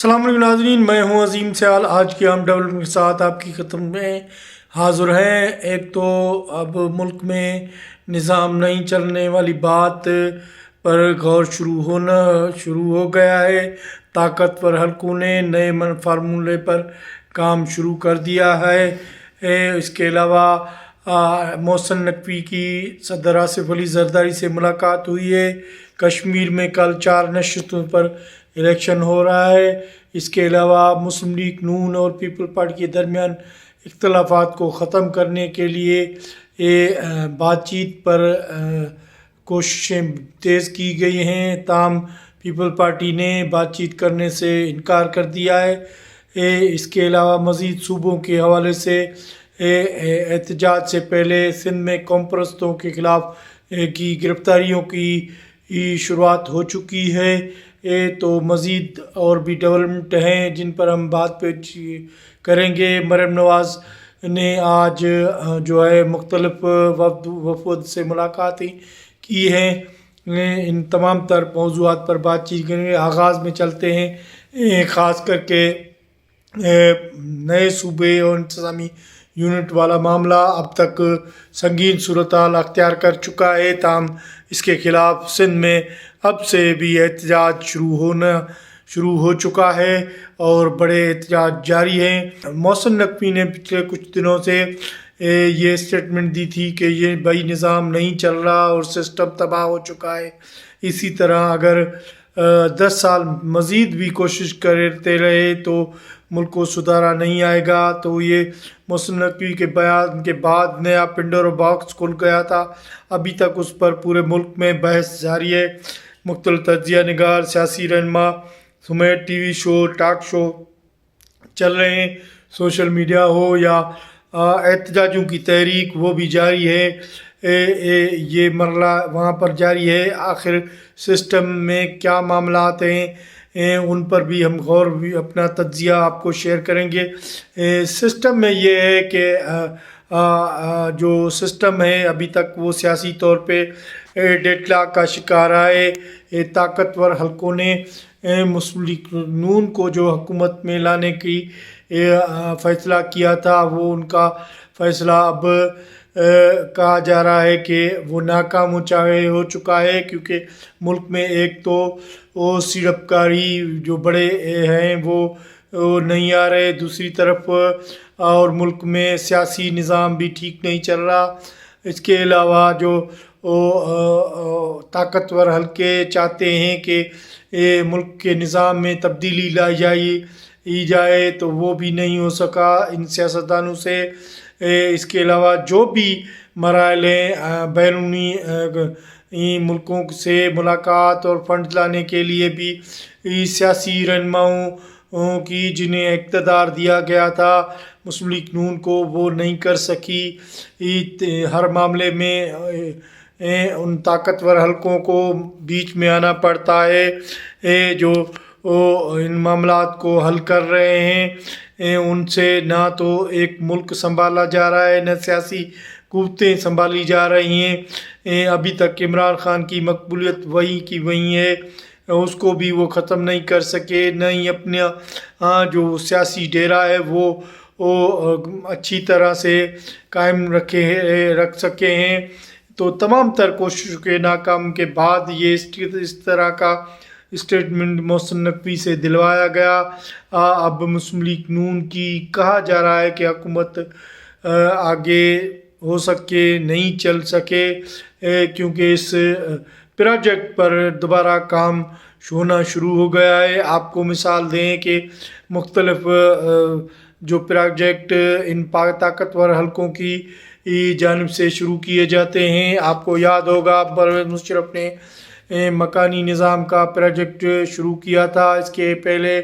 السلام علیکم ناظرین، میں ہوں عظیم سیال۔ آج کے ہم ڈیولپمنٹ کے ساتھ آپ کی خدمت میں حاضر ہیں۔ ایک تو اب ملک میں نظام نہیں چلنے والی بات پر غور شروع ہو گیا ہے۔ طاقتور حلقوں نے نئے فارمولے پر کام شروع کر دیا ہے۔ اس کے علاوہ محسن نقوی کی صدر آصف علی زرداری سے ملاقات ہوئی ہے۔ کشمیر میں کل 4 نشستوں پر الیکشن ہو رہا ہے۔ اس کے علاوہ مسلم لیگ نون اور پیپل پارٹی کے درمیان اختلافات کو ختم کرنے کے لیے بات چیت پر کوششیں تیز کی گئی ہیں، تاہم پیپل پارٹی نے بات چیت کرنے سے انکار کر دیا ہے۔ اس کے علاوہ مزید صوبوں کے حوالے سے احتجاج سے پہلے سندھ میں قوم پرستوں کے خلاف کی گرفتاریوں کی شروعات ہو چکی ہے۔ تو مزید اور بھی ڈیولپمنٹ ہیں جن پر ہم بات کریں گے۔ مریم نواز نے آج جو ہے مختلف وفود سے ملاقاتیں کی ہیں۔ ان تمام تر موضوعات پر بات چیت کریں گے۔ آغاز میں چلتے ہیں، خاص کر کے نئے صوبے اور انتظامی یونٹ والا معاملہ اب تک سنگین صورتحال اختیار کر چکا ہے، تاہم اس کے خلاف سندھ میں اب سے بھی احتجاج شروع ہو چکا ہے اور بڑے احتجاج جاری ہیں۔ محسن نقوی نے پچھلے کچھ دنوں سے یہ اسٹیٹمنٹ دی تھی کہ یہ بھائی نظام نہیں چل رہا اور سسٹم تباہ ہو چکا ہے۔ اسی طرح اگر 10 سال مزید بھی کوشش کرتے رہے تو ملک کو سدھارا نہیں آئے گا۔ تو یہ محسن نقوی کے بیان کے بعد نیا پنڈورا باکس کھل گیا تھا۔ ابھی تک اس پر پورے ملک میں بحث جاری ہے۔ مختلف تجزیہ نگار، سیاسی رہنما سمیت ٹی وی شو، ٹاک شو چل رہے ہیں۔ سوشل میڈیا ہو یا احتجاجوں کی تحریک، وہ بھی جاری ہے۔ یہ مرحلہ وہاں پر جاری ہے۔ آخر سسٹم میں کیا معاملات ہیں ان پر بھی ہم اپنا تجزیہ آپ کو شیئر کریں گے۔ سسٹم میں یہ ہے کہ جو سسٹم ہے ابھی تک وہ سیاسی طور پہ ڈیڈ لاک کا شکار ہے۔ طاقتور حلقوں نے مسلم لیگ نون کو جو حکومت میں لانے کی فیصلہ کیا تھا، وہ ان کا فیصلہ اب کہا جا رہا ہے کہ وہ ناکام ہو چکا ہے، کیونکہ ملک میں ایک تو وہ سیڑپکاری جو بڑے ہیں وہ نہیں آ رہے، دوسری طرف اور ملک میں سیاسی نظام بھی ٹھیک نہیں چل رہا۔ اس کے علاوہ جو طاقتور حلقے چاہتے ہیں کہ ملک کے نظام میں تبدیلی لائی جائے تو وہ بھی نہیں ہو سکا ان سیاستدانوں سے۔ اس کے علاوہ جو بھی مراحل ہیں، بیرونی ملکوں سے ملاقات اور فنڈ لانے کے لیے بھی سیاسی رہنماؤں کی جنہیں اقتدار دیا گیا تھا مسلم لیگ نون کو، وہ نہیں کر سکی۔ ہر معاملے میں ان طاقتور حلقوں کو بیچ میں آنا پڑتا ہے جو ان معاملات کو حل کر رہے ہیں۔ ان سے نہ تو ایک ملک سنبھالا جا رہا ہے، نہ سیاسی قوتیں سنبھالی جا رہی ہیں۔ ابھی تک عمران خان کی مقبولیت وہی کی وہی ہے، اس کو بھی وہ ختم نہیں کر سکے، نہ ہی اپنا جو سیاسی ڈیرا ہے وہ اچھی طرح سے قائم رکھ سکے ہیں۔ تو تمام تر کوششوں کے ناکام کے بعد یہ اس طرح کا اسٹیٹمنٹ محسن نقوی سے دلوایا گیا۔ اب مسلم لیگ نون کی کہا جا رہا ہے کہ حکومت آگے ہو سکے نہیں چل سکے، کیونکہ اس پروجیکٹ پر دوبارہ کام ہونا شروع ہو گیا ہے۔ آپ کو مثال دیں کہ مختلف جو پروجیکٹ ان طاقتور حلقوں کی جانب سے شروع کیے جاتے ہیں، آپ کو یاد ہوگا پرویز مشرف نے مکانی نظام کا پروجیکٹ شروع کیا تھا۔ اس کے پہلے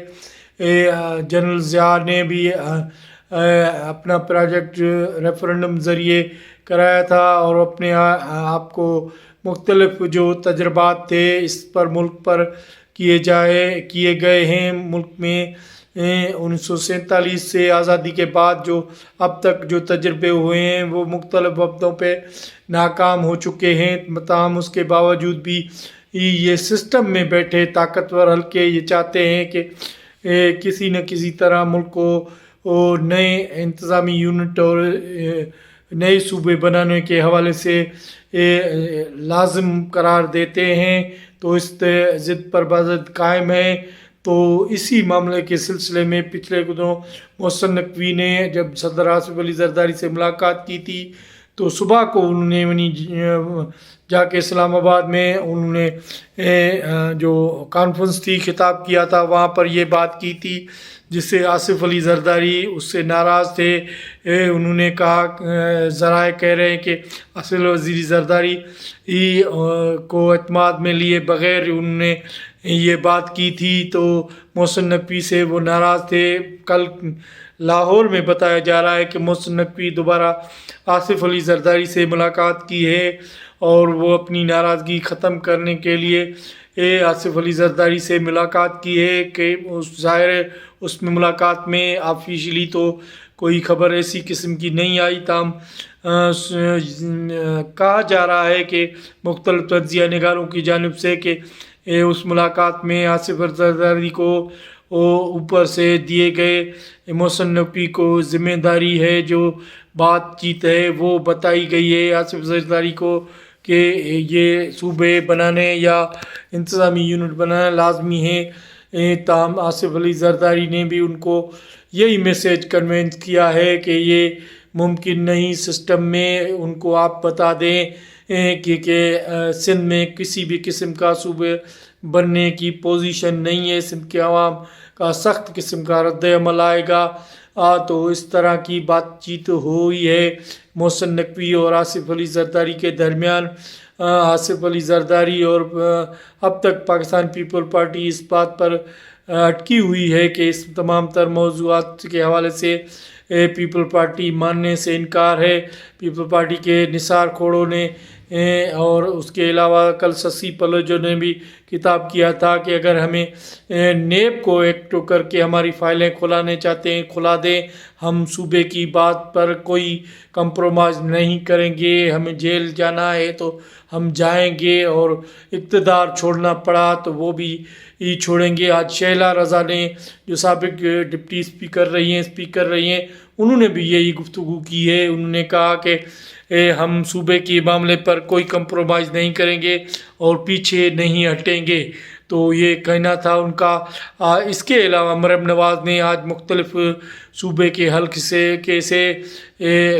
جنرل ضیاء نے بھی اپنا پروجیکٹ ریفرنڈم ذریعے کرایا تھا، اور اپنے آپ کو مختلف جو تجربات تھے اس پر ملک پر کیے گئے ہیں۔ ملک میں 1947 سے آزادی کے بعد جو اب تک جو تجربے ہوئے ہیں وہ مختلف وقتوں پہ ناکام ہو چکے ہیں، تاہم اس کے باوجود بھی یہ سسٹم میں بیٹھے طاقتور حلقے یہ چاہتے ہیں کہ کسی نہ کسی طرح ملک کو نئے انتظامی یونٹ اور نئے صوبے بنانے کے حوالے سے لازم قرار دیتے ہیں، تو اس ضد پر بضد قائم ہے۔ تو اسی معاملے کے سلسلے میں پچھلے دنوں محسن نقوی نے جب صدر آصف علی زرداری سے ملاقات کی تھی تو صبح کو انہوں نے جا کے اسلام آباد میں انہوں نے جو کانفرنس تھی خطاب کیا تھا، وہاں پر یہ بات کی تھی، جس سے آصف علی زرداری اس سے ناراض تھے۔ انہوں نے کہا، ذرائع کہہ رہے ہیں کہ اصل وزیر زرداری کو اعتماد میں لیے بغیر انہوں نے یہ بات کی تھی، تو محسن نقوی سے وہ ناراض تھے۔ کل لاہور میں بتایا جا رہا ہے کہ محسن نقوی دوبارہ آصف علی زرداری سے ملاقات کی ہے اور وہ اپنی ناراضگی ختم کرنے کے لیے آصف علی زرداری سے ملاقات کی ہے کہ ظاہر ہے اس میں ملاقات میں آفیشلی تو کوئی خبر ایسی قسم کی نہیں آئی، تاہم کہا جا رہا ہے کہ مختلف تجزیہ نگاروں کی جانب سے کہ اس ملاقات میں آصف علی زرداری کو اوپر سے دیے گئے محسن نقوی کو ذمہ داری ہے، جو بات چیت ہے وہ بتائی گئی ہے آصف زرداری کو کہ یہ صوبے بنانے یا انتظامی یونٹ بنانا لازمی ہے۔ تاہم آصف علی زرداری نے بھی ان کو یہی میسیج کنوینس کیا ہے کہ یہ ممکن نہیں سسٹم میں۔ ان کو آپ بتا دیں کہ سندھ میں کسی بھی قسم کا صوبے بننے کی پوزیشن نہیں ہے، سندھ کے عوام کا سخت قسم کا رد عمل آئے گا۔ تو اس طرح کی بات چیت ہوئی ہے محسن نقوی اور آصف علی زرداری کے درمیان۔ آصف علی زرداری اور اب تک پاکستان پیپل پارٹی اس بات پر اٹکی ہوئی ہے کہ اس تمام تر موضوعات کے حوالے سے پیپل پارٹی ماننے سے انکار ہے۔ پیپل پارٹی کے نثار کھوڑو نے اور اس کے علاوہ کل سسی پلوجو نے بھی خطاب کیا تھا کہ اگر ہمیں نیب کو ایکٹو کر کے ہماری فائلیں کھلانے چاہتے ہیں کھلا دیں، ہم صوبے کی بات پر کوئی کمپرومائز نہیں کریں گے، ہمیں جیل جانا ہے تو ہم جائیں گے، اور اقتدار چھوڑنا پڑا تو وہ بھی چھوڑیں گے۔ آج شہلا رضا نے جو سابق ڈپٹی اسپیکر رہی ہیں انہوں نے بھی یہی گفتگو کی ہے۔ انہوں نے کہا کہ ہم صوبے کے معاملے پر کوئی کمپرومائز نہیں کریں گے اور پیچھے نہیں ہٹیں گے، تو یہ کہنا تھا ان کا۔ اس کے علاوہ مریم نواز نے آج مختلف صوبے کے حلقے سے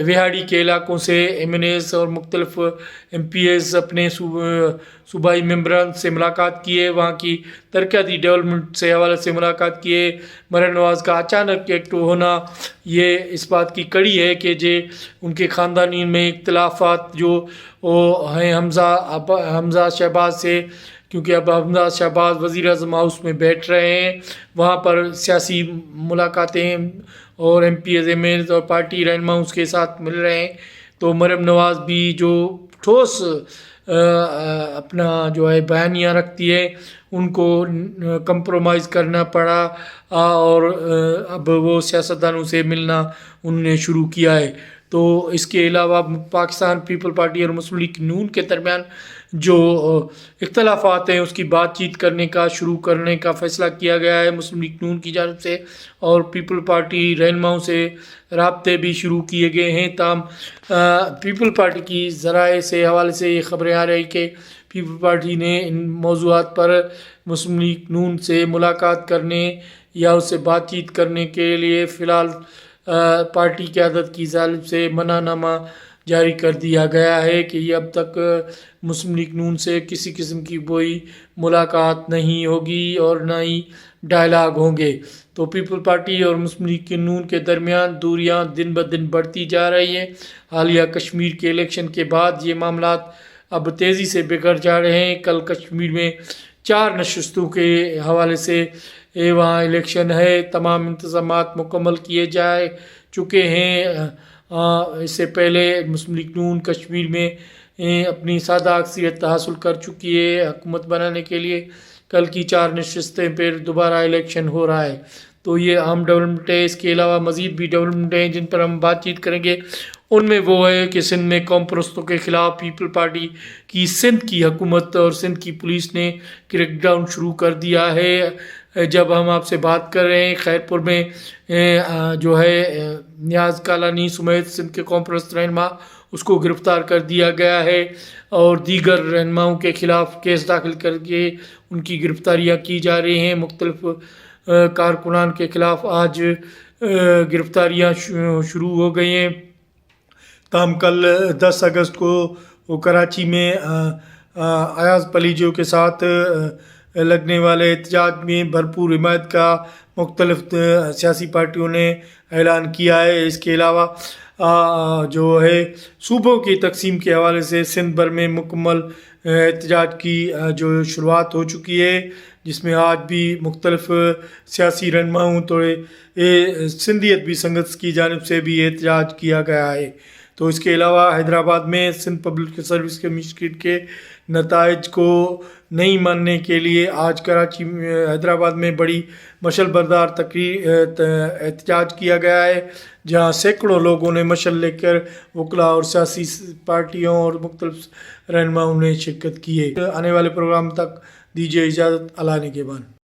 وہاڑی کے علاقوں سے ایم این ایز اور مختلف ایم پی ایز اپنے صوبائی ممبران سے ملاقات کی ہے، وہاں کی ترقیاتی ڈیولپمنٹ سے حوالے سے ملاقات کی ہے۔ مریم نواز کا اچانک ایکٹو ہونا یہ اس بات کی کڑی ہے کہ ان کے خاندانی میں اختلافات جو ہیں حمزہ شہباز سے، کیونکہ اب حمزہ شہباز وزیر اعظم ہاؤس میں بیٹھ رہے ہیں، وہاں پر سیاسی ملاقاتیں اور MPAs MNAs اور پارٹی رہنماؤں کے ساتھ مل رہے ہیں، تو مریم نواز بھی جو ٹھوس اپنا جو ہے بیانیہ رکھتی ہے ان کو کمپرومائز کرنا پڑا، اور اب وہ سیاستدانوں سے ملنا انہوں نے شروع کیا ہے۔ تو اس کے علاوہ پاکستان پیپل پارٹی اور مسلم لیگ نون کے درمیان جو اختلافات ہیں اس کی بات چیت شروع کرنے کا فیصلہ کیا گیا ہے مسلم لیگ نون کی جانب سے، اور پیپل پارٹی رہنماؤں سے رابطے بھی شروع کیے گئے ہیں۔ تاہم پیپل پارٹی کی ذرائع سے حوالے سے یہ خبریں آ رہی کہ پیپل پارٹی نے ان موضوعات پر مسلم لیگ نون سے ملاقات کرنے یا اس سے بات چیت کرنے کے لیے فی الحال پارٹی قیادت کی جانب سے منع نامہ جاری کر دیا گیا ہے کہ یہ اب تک مسلم لیگ نون سے کسی قسم کی کوئی ملاقات نہیں ہوگی اور نہ ہی ڈائلاگ ہوں گے۔ تو پیپل پارٹی اور مسلم لیگ نون کے درمیان دوریاں دن بدن بڑھتی جا رہی ہیں۔ حالیہ کشمیر کے الیکشن کے بعد یہ معاملات اب تیزی سے بگڑ جا رہے ہیں۔ کل کشمیر میں 4 نشستوں کے حوالے سے وہاں الیکشن ہے، تمام انتظامات مکمل کیے جا چکے ہیں۔ اس سے پہلے مسلم لیگ نون کشمیر میں اپنی سادہ اکثریت حاصل کر چکی ہے حکومت بنانے کے لیے۔ کل کی 4 نشستیں پھر دوبارہ الیکشن ہو رہا ہے، تو یہ اہم ڈیولپمنٹ ہے۔ اس کے علاوہ مزید بھی ڈیولپمنٹ ہیں جن پر ہم بات چیت کریں گے۔ ان میں وہ ہے کہ سندھ میں قوم پرستوں کے خلاف پیپل پارٹی کی سندھ کی حکومت اور سندھ کی پولیس نے کریک ڈاؤن شروع کر دیا ہے۔ جب ہم آپ سے بات کر رہے ہیں خیرپور میں جو ہے نیاز کالانی سمیت سندھ کے قوم پرست رہنما اس کو گرفتار کر دیا گیا ہے اور دیگر رہنماؤں کے خلاف کیس داخل کر کے ان کی گرفتاریاں کی جا رہی ہیں. مختلف کارکنان کے خلاف آج گرفتاریاں شروع ہو گئی ہیں. تاہم کل 10 اگست کو وہ کراچی میں ایاز پلیجو کے ساتھ لگنے والے احتجاج میں بھرپور حمایت کا مختلف سیاسی پارٹیوں نے اعلان کیا ہے. اس کے علاوہ جو ہے صوبوں کی تقسیم کے حوالے سے سندھ بھر میں مکمل احتجاج کی جو شروعات ہو چکی ہے، جس میں آج بھی مختلف سیاسی رہنماؤں تو سندھیت بھی سنگت کی جانب سے بھی احتجاج کیا گیا ہے. تو اس کے علاوہ حیدرآباد میں سندھ پبلک سروس کمیشن کے نتائج کو نہیں ماننے کے لیے آج کراچی حیدرآباد میں بڑی مشعل بردار احتجاج کیا گیا ہے، جہاں سینکڑوں لوگوں نے مشعل لے کر وکلاء اور سیاسی پارٹیوں اور مختلف رہنماؤں نے شرکت کی ہے. آنے والے پروگرام تک دیجیے اجازت. اللہ نگہبان.